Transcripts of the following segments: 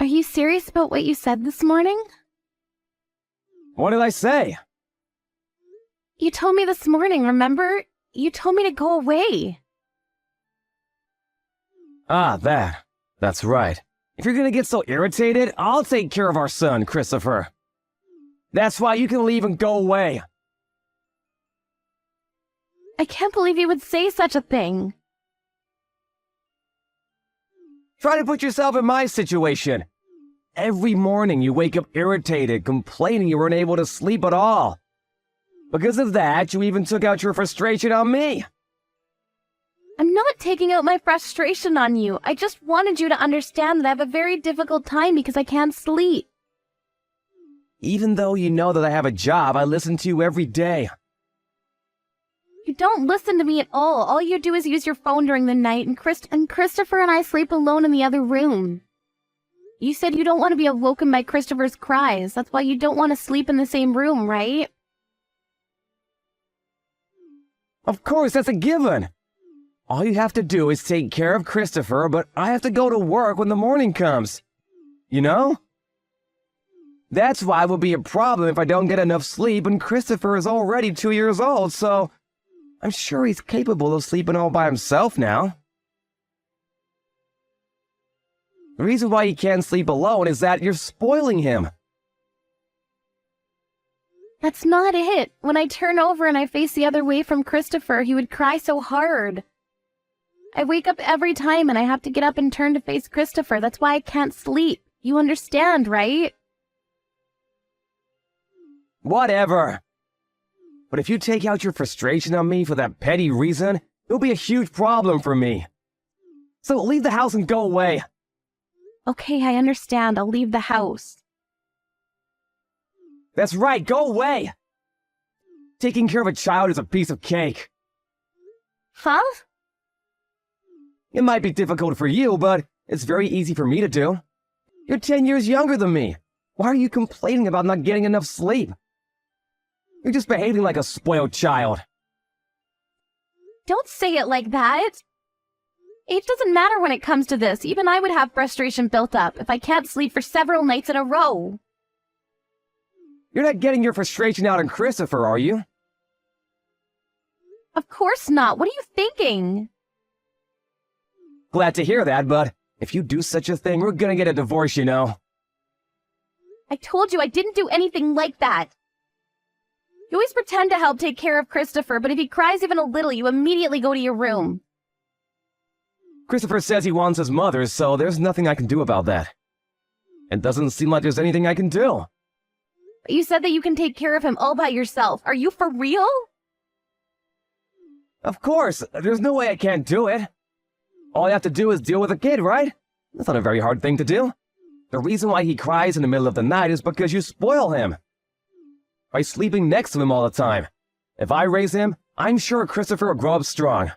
Are you serious about what you said this morning? What did I say? You told me this morning, remember? You told me to go away. Ah, that's right. If you're gonna get so irritated, I'll take care of our son, Christopher. That's why you can leave and go away. I can't believe you would say such a thing. Try to put yourself in my situation. Every morning you wake up irritated, complaining you weren't able to sleep at all. Because of that, you even took out your frustration on me. I'm not taking out my frustration on you. I just wanted you to understand that I have a very difficult time because I can't sleep. Even though you know that I have a job, I listen to you every day. You don't listen to me at all. All you do is use your phone during the night, and Christopher and I sleep alone in the other room. You said you don't want to be awoken by Christopher's cries. That's why you don't want to sleep in the same room, right? Of course, that's a given. All you have to do is take care of Christopher, but I have to go to work when the morning comes. You know? That's why it will be a problem if I don't get enough sleep, and Christopher is already 2 years old, so I'm sure he's capable of sleeping all by himself now. The reason why he can't sleep alone is that you're spoiling him. That's not it. When I turn over and I face the other way from Christopher, he would cry so hard. I wake up every time and I have to get up and turn to face Christopher. That's why I can't sleep. You understand, right? Whatever. But if you take out your frustration on me for that petty reason, it'll be a huge problem for me. So leave the house and go away. Okay, I understand. I'll leave the house. That's right, go away! Taking care of a child is a piece of cake. Huh? It might be difficult for you, but it's very easy for me to do. You're 10 years younger than me. Why are you complaining about not getting enough sleep? You're just behaving like a spoiled child. Don't say it like that. Age doesn't matter when it comes to this. Even I would have frustration built up if I can't sleep for several nights in a row. You're not getting your frustration out on Christopher, are you? Of course not. What are you thinking? Glad to hear that, but if you do such a thing, we're gonna get a divorce, you know. I told you I didn't do anything like that. You always pretend to help take care of Christopher, but if he cries even a little, you immediately go to your room. Christopher says he wants his mother, so there's nothing I can do about that. It doesn't seem like there's anything I can do. But you said that you can take care of him all by yourself. Are you for real? Of course, there's no way I can't do it. All I have to do is deal with the kid, right? That's not a very hard thing to do. The reason why he cries in the middle of the night is because you spoil him. By sleeping next to him all the time. If I raise him, I'm sure Christopher will grow up strong.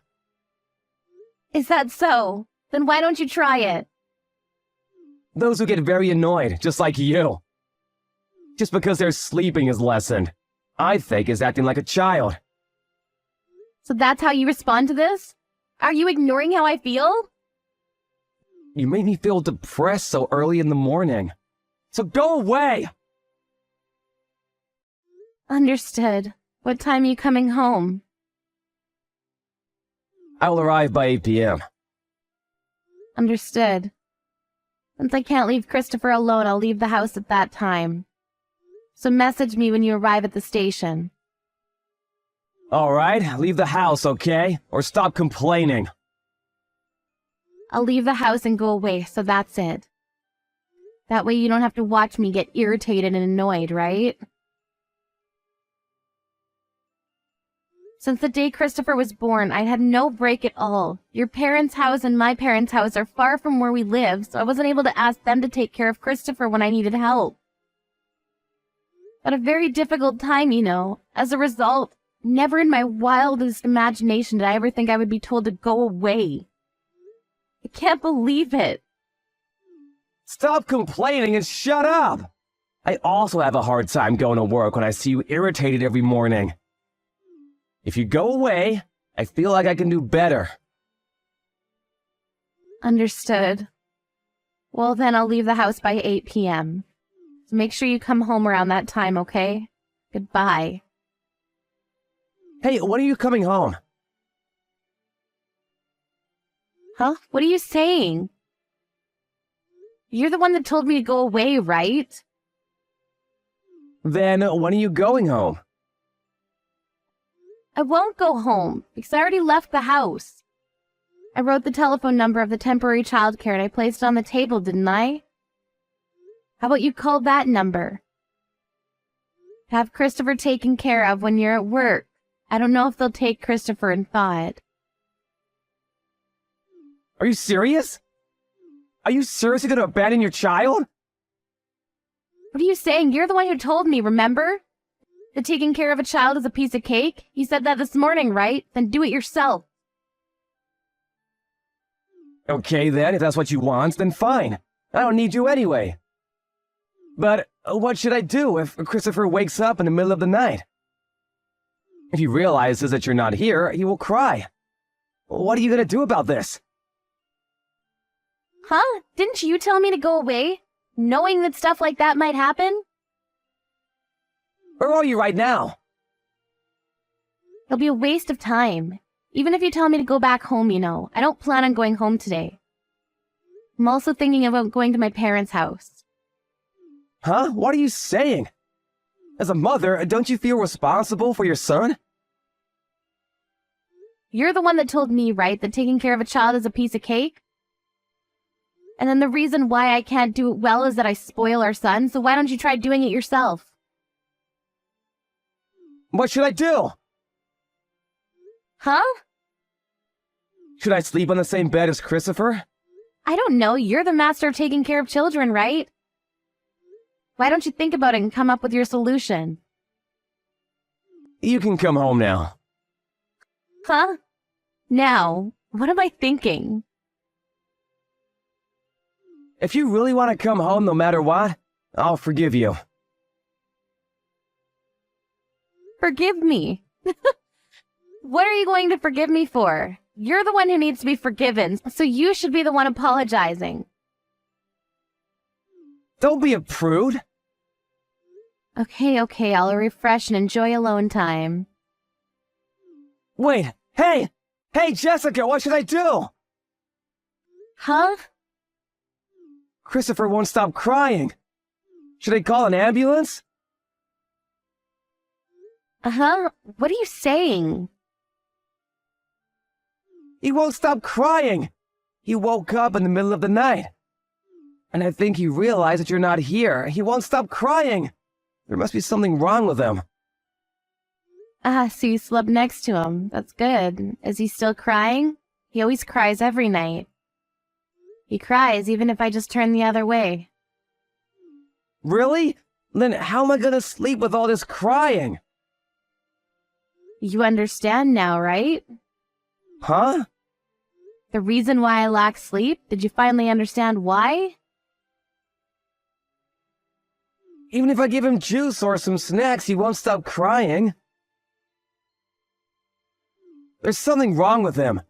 Is that so? Then why don't you try it? Those who get very annoyed, just like you. Just because their sleeping is lessened, I think is acting like a child. So that's how you respond to this? Are you ignoring how I feel? You made me feel depressed so early in the morning. So go away! Understood. What time are you coming home? I will arrive by 8 p.m. Understood. Since I can't leave Christopher alone, I'll leave the house at that time. So message me when you arrive at the station. Alright, leave the house, okay? Or stop complaining. I'll leave the house and go away, so that's it. That way you don't have to watch me get irritated and annoyed, right? Since the day Christopher was born, I had no break at all. Your parents' house and my parents' house are far from where we live, so I wasn't able to ask them to take care of Christopher when I needed help. But a very difficult time, you know. As a result, never in my wildest imagination did I ever think I would be told to go away. I can't believe it. Stop complaining and shut up! I also have a hard time going to work when I see you irritated every morning. If you go away, I feel like I can do better. Understood. Well, then I'll leave the house by 8 p.m. So make sure you come home around that time, okay? Goodbye. Hey, when are you coming home? Huh? What are you saying? You're the one that told me to go away, right? Then when are you going home? I won't go home, because I already left the house. I wrote the telephone number of the temporary childcare and I placed it on the table, didn't I? How about you call that number? Have Christopher taken care of when you're at work. I don't know if they'll take Christopher in thought. Are you serious? Are you seriously going to abandon your child? What are you saying? You're the one who told me, remember? That taking care of a child is a piece of cake? You said that this morning, right? Then do it yourself. Okay then, if that's what you want, then fine. I don't need you anyway. But what should I do if Christopher wakes up in the middle of the night? If he realizes that you're not here, he will cry. What are you going to do about this? Huh? Didn't you tell me to go away? Knowing that stuff like that might happen? Where are you right now? It'll be a waste of time. Even if you tell me to go back home, you know. I don't plan on going home today. I'm also thinking about going to my parents' house. Huh? What are you saying? As a mother, don't you feel responsible for your son? You're the one that told me, right, that taking care of a child is a piece of cake? And then the reason why I can't do it well is that I spoil our son, so why don't you try doing it yourself? What should I do? Huh? Should I sleep on the same bed as Christopher? I don't know. You're the master of taking care of children, right? Why don't you think about it and come up with your solution? You can come home now. Huh? Now, what am I thinking? If you really want to come home no matter what, I'll forgive you. Forgive me. What are you going to forgive me for? You're the one who needs to be forgiven, so you should be the one apologizing. Don't be a prude. Okay, I'll refresh and enjoy alone time. Wait, hey! Hey, Jessica, what should I do? Huh? Christopher won't stop crying. Should I call an ambulance? Uh-huh. What are you saying? He won't stop crying. He woke up in the middle of the night. And I think he realized that you're not here. He won't stop crying. There must be something wrong with him. So you slept next to him. That's good. Is he still crying? He always cries every night. He cries even if I just turn the other way. Really? Then how am I gonna sleep with all this crying? You understand now, right? Huh? The reason why I lack sleep? Did you finally understand why? Even if I give him juice or some snacks, he won't stop crying. There's something wrong with him.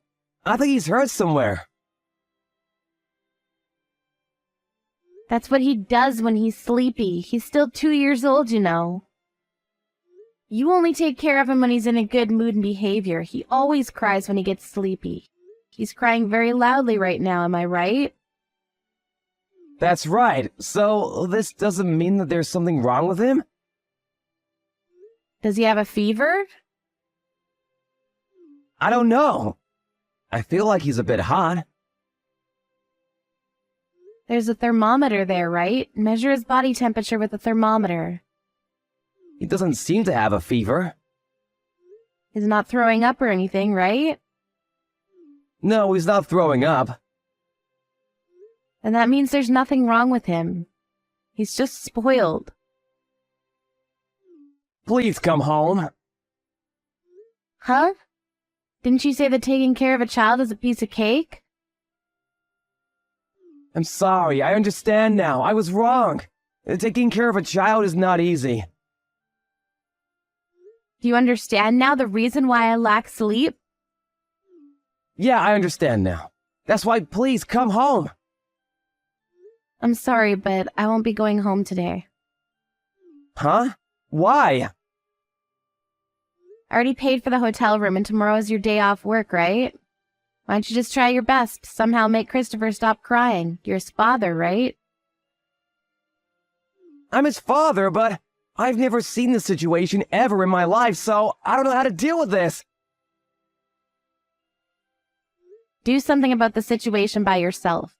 I think he's hurt somewhere. That's what he does when he's sleepy. He's still 2 years old, you know. You only take care of him when he's in a good mood and behavior. He always cries when he gets sleepy. He's crying very loudly right now, am I right? That's right. So this doesn't mean that there's something wrong with him? Does he have a fever? I don't know. I feel like he's a bit hot. There's a thermometer there, right? Measure his body temperature with a thermometer. He doesn't seem to have a fever. He's not throwing up or anything, right? No, he's not throwing up. And that means there's nothing wrong with him. He's just spoiled. Please come home. Huh? Didn't you say that taking care of a child is a piece of cake? I'm sorry, I understand now. I was wrong. Taking care of a child is not easy. Do you understand now the reason why I lack sleep? Yeah, I understand now. That's why please come home. I'm sorry, but I won't be going home today. Huh? Why? I already paid for the hotel room and tomorrow is your day off work, right? Why don't you just try your best to somehow make Christopher stop crying? You're his father, right? I'm his father, but I've never seen this situation ever in my life, so I don't know how to deal with this. Do something about the situation by yourself.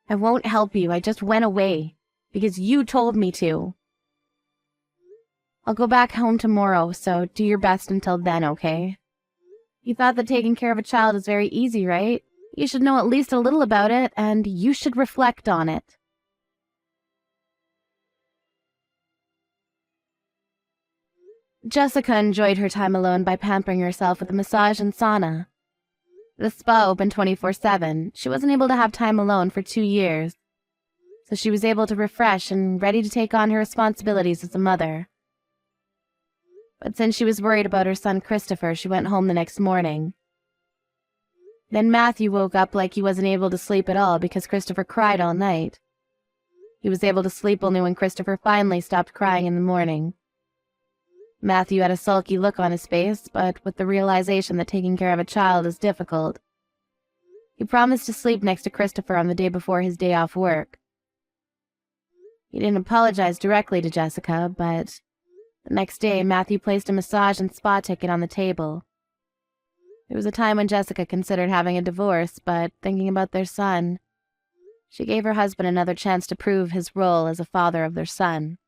I won't help you. I just went away because you told me to. I'll go back home tomorrow, so do your best until then, okay? You thought that taking care of a child is very easy, right? You should know at least a little about it, and you should reflect on it. Jessica enjoyed her time alone by pampering herself with a massage and sauna. The spa opened 24/7. She wasn't able to have time alone for 2 years, so she was able to refresh and ready to take on her responsibilities as a mother. But since she was worried about her son Christopher, she went home the next morning. Then Matthew woke up like he wasn't able to sleep at all because Christopher cried all night. He was able to sleep only when Christopher finally stopped crying in the morning. Matthew had a sulky look on his face, but with the realization that taking care of a child is difficult. He promised to sleep next to Christopher on the day before his day off work. He didn't apologize directly to Jessica, but the next day Matthew placed a massage and spa ticket on the table. It was a time when Jessica considered having a divorce, but thinking about their son, she gave her husband another chance to prove his role as a father of their son.